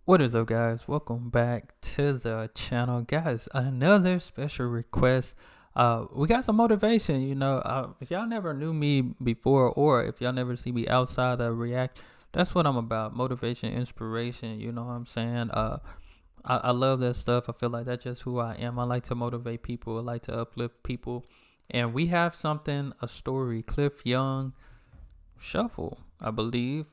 What is up, guys? Welcome back to the channel, guys. Another special request. We got some motivation. If y'all never knew me before, or if y'all never see me outside of React, that's what I'm about. Motivation, inspiration. You know what I'm saying? I love that stuff. I feel like that's just who I am. I like to motivate people. I like to uplift people. And we have something, a story. Cliff Young Shuffle, I believe.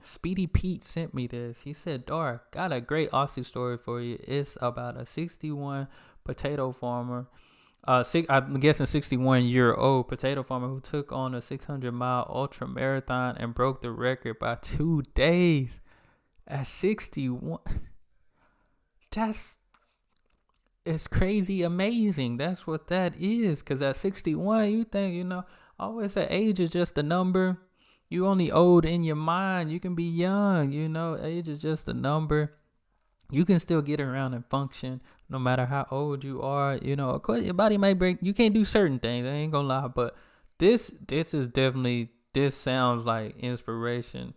Speedy Pete sent me this. He said, Dar, got a great Aussie story for you. It's about a 61 potato farmer. I'm guessing 61-year-old potato farmer who took on a 600-mile ultramarathon and broke the record by 2 days at 61. It's crazy amazing. That's what that is. Because at 61, you think, always that age is just a number. You only old in your mind. You can be young, age is just a number. You can still get around and function no matter how old you are. Of course, your body might break. You can't do certain things. I ain't gonna lie. But this sounds like inspiration.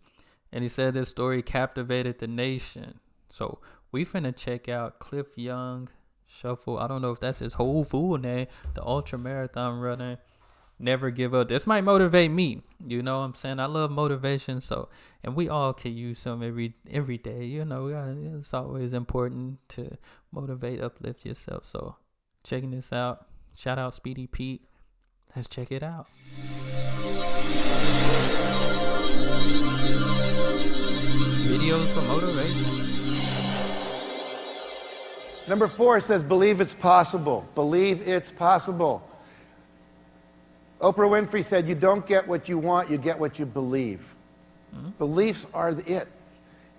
And he said this story captivated the nation. So we finna check out Cliff Young Shuffle. I don't know if that's his whole full name. The ultramarathon runner. Never give up. This might motivate me. You know what I'm saying? I love motivation. And we all can use some every day. It's always important to motivate, uplift yourself. So checking this out. Shout out Speedy Pete. Let's check it out. Videos for motivation. Number 4 says, believe it's possible. Believe it's possible. Oprah Winfrey said, you don't get what you want, you get what you believe. Mm-hmm. Beliefs are it.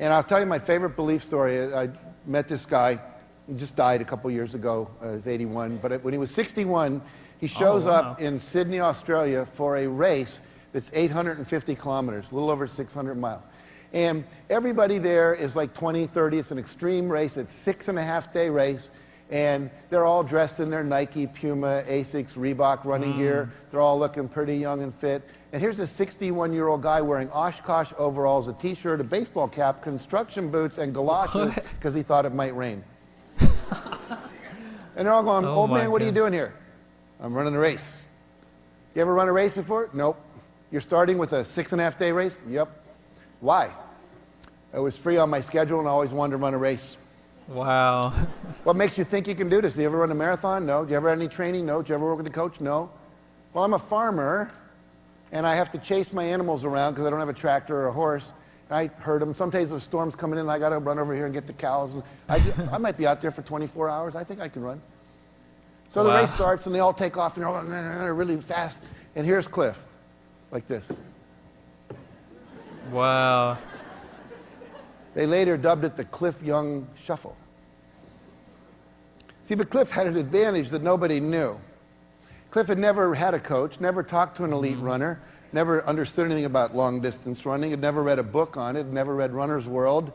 And I'll tell you my favorite belief story. I met this guy. He just died a couple years ago. He's 81. But when he was 61, he shows up in Sydney, Australia for a race that's 850 kilometers, a little over 600 miles. And everybody there is like 20, 30. It's an extreme race. It's a 6.5-day race. And they're all dressed in their Nike, Puma, Asics, Reebok running gear. They're all looking pretty young and fit. And here's a 61-year-old guy wearing Oshkosh overalls, a T-shirt, a baseball cap, construction boots, and galoshes because he thought it might rain. And they're all going, old man, what are you doing here? I'm running a race. You ever run a race before? Nope. You're starting with a 6.5-day race? Yep. Why? It was free on my schedule and I always wanted to run a race. Wow. What makes you think you can do this? Do you ever run a marathon? No. Do you ever have any training? No. Do you ever work with a coach? No. Well, I'm a farmer, and I have to chase my animals around because I don't have a tractor or a horse. I herd them. Sometimes there's storms coming in, and I got to run over here and get the cows. I might be out there for 24 hours. I think I can run. So the race starts, and they all take off, and they're really fast. And here's Cliff, like this. Wow. They later dubbed it the Cliff Young Shuffle. See, but Cliff had an advantage that nobody knew. Cliff had never had a coach, never talked to an elite runner, never understood anything about long-distance running, had never read a book on it, never read Runner's World.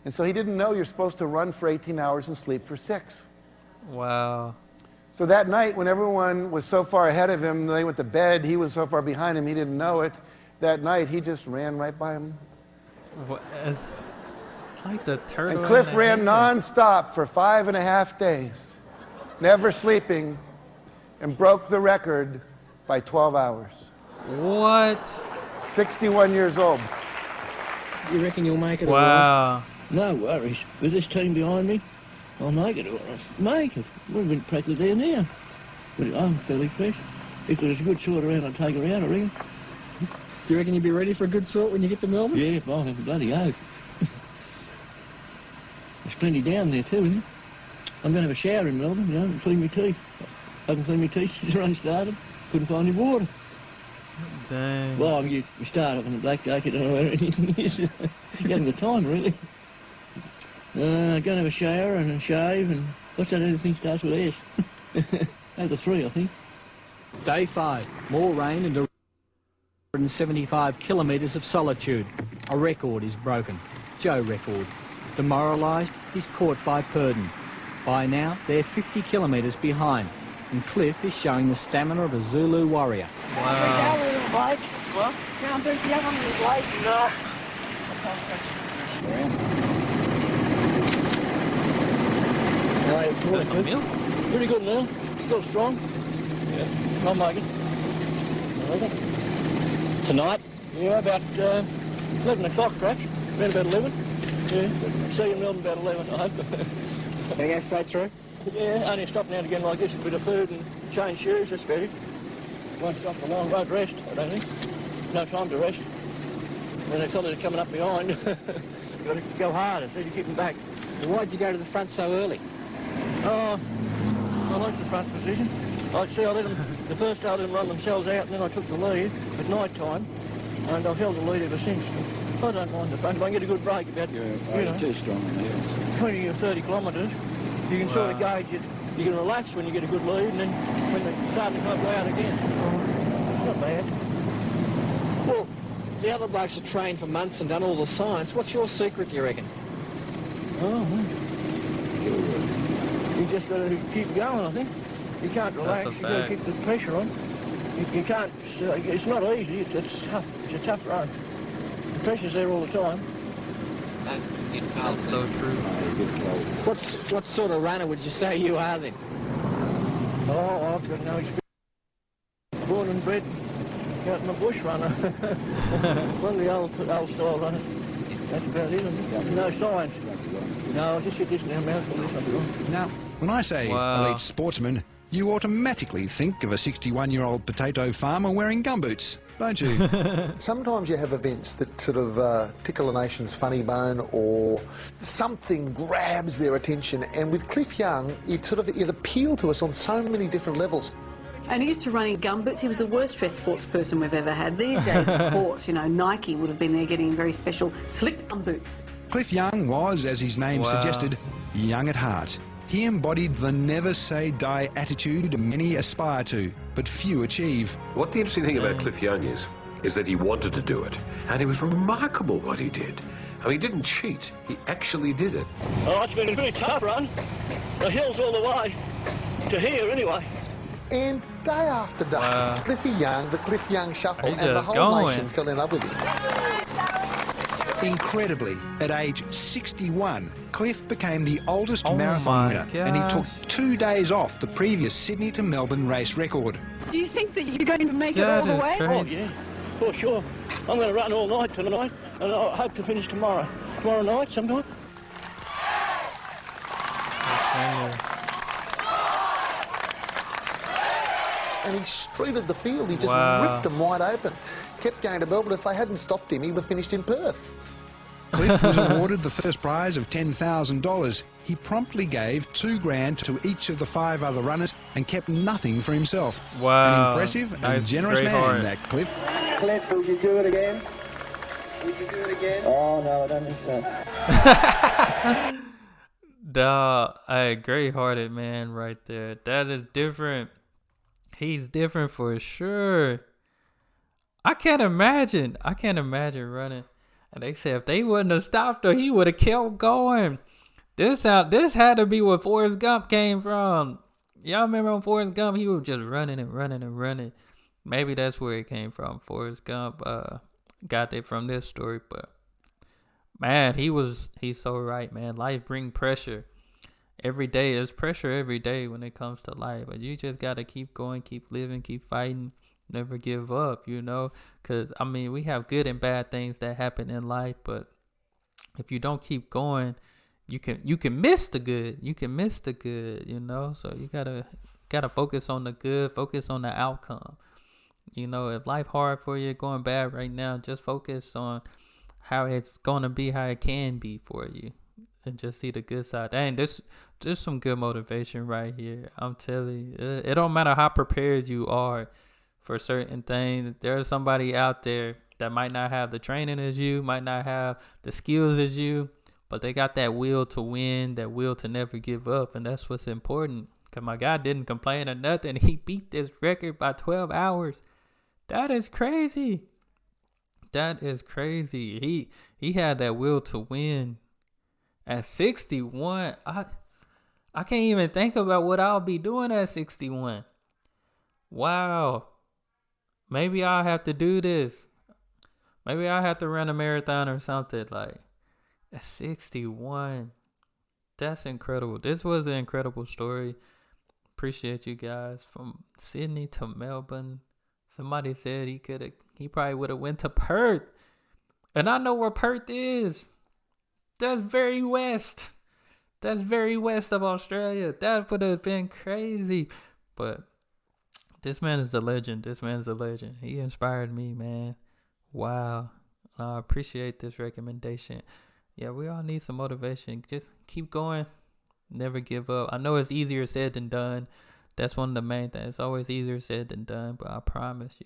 And so he didn't know you're supposed to run for 18 hours and sleep for 6. Wow. So that night, when everyone was so far ahead of him, they went to bed, he was so far behind him, he didn't know it. That night, he just ran right by him. It's like the turtle. And Cliff ran non-stop for 5.5 days, never sleeping, and broke the record by 12 hours. What? 61 years old. You reckon you'll make it? Wow. No worries. With this team behind me, I'll make it. Make it. We've been practically there now. But I'm fairly fresh. If there's a good sort around, I'll take her out, I reckon. Do you reckon you'll be ready for a good sort when you get to Melbourne? Yeah, I'll have a bloody oath. There's plenty down there too, isn't there? I'm going to have a shower in Melbourne, and clean my teeth. I haven't cleaned my teeth since the rain started. Couldn't find any water. Dang. Well, you start off in a black jacket, I don't know where anything is. You haven't got time, really. Going to have a shower and a shave, and what's that other thing starts with S? Over 3, I think. Day 5. More rain and 175 kilometres of solitude. A record is broken. Joe record. Demoralised, he's caught by Purdon. By now, they're 50 kilometres behind, and Cliff is showing the stamina of a Zulu warrior. Wow. What? Can't do the other one, Blake. No. No, it's That's really some good. milk. Pretty good now. Still strong. Yeah, I'm making. Tonight? Yeah, about 11 o'clock, perhaps. Around about 11. Yeah. See you in Melbourne about 11, I hope. Gonna go straight through? Yeah, only stop now and again like this, a bit of food and change shoes, that's better. Won't stop for long, won't rest, I don't think. No time to rest. When the fellas are coming up behind, you've got to go hard instead of keep them back. Why'd you go to the front so early? Oh, I like the front position. I let them, the first day I let them run themselves out, and then I took the lead at night time, and I've held the lead ever since. I don't mind the front, if I can get a good break about, Too strong on the heels. 20 or 30 kilometres, you can sort of gauge it. You can relax when you get a good lead, and then when they start to go out again, it's not bad. Well, the other blokes have trained for months and done all the science. What's your secret, do you reckon? Oh, you just got to keep going, I think. You can't relax, you've got to keep the pressure on. You can't, it's not easy, it's tough, it's a tough run. The pressure's there all the time. That's so true. What sort of runner would you say you are then? Oh, I've got no experience. Born and bred out in the bush runner. One of the old style runners. That's about it. No science. No, I'll just get this in our mouth for this one. Now, when I say elite sportsman, you automatically think of a 61-year-old potato farmer wearing gumboots, don't you? Sometimes you have events that sort of tickle a nation's funny bone, or something grabs their attention, and with Cliff Young, it appealed to us on so many different levels. And he used to run in gumboots. He was the worst dressed sports person we've ever had. These days, of course, Nike would have been there getting very special slick gumboots. Cliff Young was, as his name suggested, young at heart. He embodied the never-say-die attitude many aspire to, but few achieve. What the interesting thing about Cliff Young is that he wanted to do it, and it was remarkable what he did. I mean, he didn't cheat, he actually did it. Oh, it's been a very tough run. The hills all the way to here, anyway. And day after day, Cliffy Young, the Cliff Young Shuffle, He's and the just whole going. nation fell in love with him. Incredibly, at age 61, Cliff became the oldest Oh marathon my winner, and he took gosh. 2 days off the previous Sydney to Melbourne race record. Do you think that you're going to make it That all the is way? crazy. Oh, yeah, for sure. I'm going to run all night tonight, and I hope to finish tomorrow. Tomorrow night sometime. And he streeted the field. He just Wow. ripped them wide open. Kept going to Melbourne. If they hadn't stopped him, he would have finished in Perth. Cliff was awarded the first prize of $10,000. He promptly gave $2,000 to each of the 5 other runners and kept nothing for himself. Wow. An impressive Nice, and generous great man, heart. that Cliff. Cliff, would you do it again? Would you do it again? Oh, no, I don't think so. Dog, a great-hearted man right there. That is different. He's different for sure. I can't imagine running. And they said if they wouldn't have stopped her, he would have kept going. This had to be where Forrest Gump came from. Y'all remember when Forrest Gump, he was just running and running and running. Maybe that's where it came from. Forrest Gump got it from this story, but man, he's so right, man. Life bring pressure. Every day, there's pressure every day when it comes to life. But you just got to keep going, keep living, keep fighting. Never give up, because, I mean, we have good and bad things that happen in life. But if you don't keep going, you can miss the good. You can miss the good, So you gotta focus on the good, focus on the outcome. If life hard for you, going bad right now, just focus on how it's going to be, how it can be for you. And just see the good side. Dang, there's some good motivation right here. I'm telling you. It don't matter how prepared you are for certain things. There's somebody out there that might not have the training as you, might not have the skills as you, but they got that will to win, that will to never give up. And that's what's important. Because my guy didn't complain or nothing. He beat this record by 12 hours. That is crazy. That is crazy. He had that will to win. At 61, I can't even think about what I'll be doing at 61. Wow. Maybe I'll have to do this. Maybe I have to run a marathon or something. Like, at 61. That's incredible. This was an incredible story. Appreciate you guys. From Sydney to Melbourne. Somebody said he probably would have went to Perth. And I know where Perth is. That's very west. That's very west of Australia. That would have been crazy. But this man is a legend. This man's a legend. He inspired me, man. Wow. I appreciate this recommendation. Yeah, we all need some motivation. Just keep going. Never give up. I know it's easier said than done. That's one of the main things. It's always easier said than done, but I promise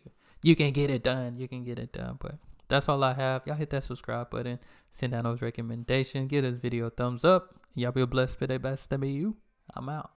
you can get it done. You can get it done. But that's all I have. Y'all hit that subscribe button. Send down those recommendations. Give this video a thumbs up. Y'all be blessed. Be the best to be you. I'm out.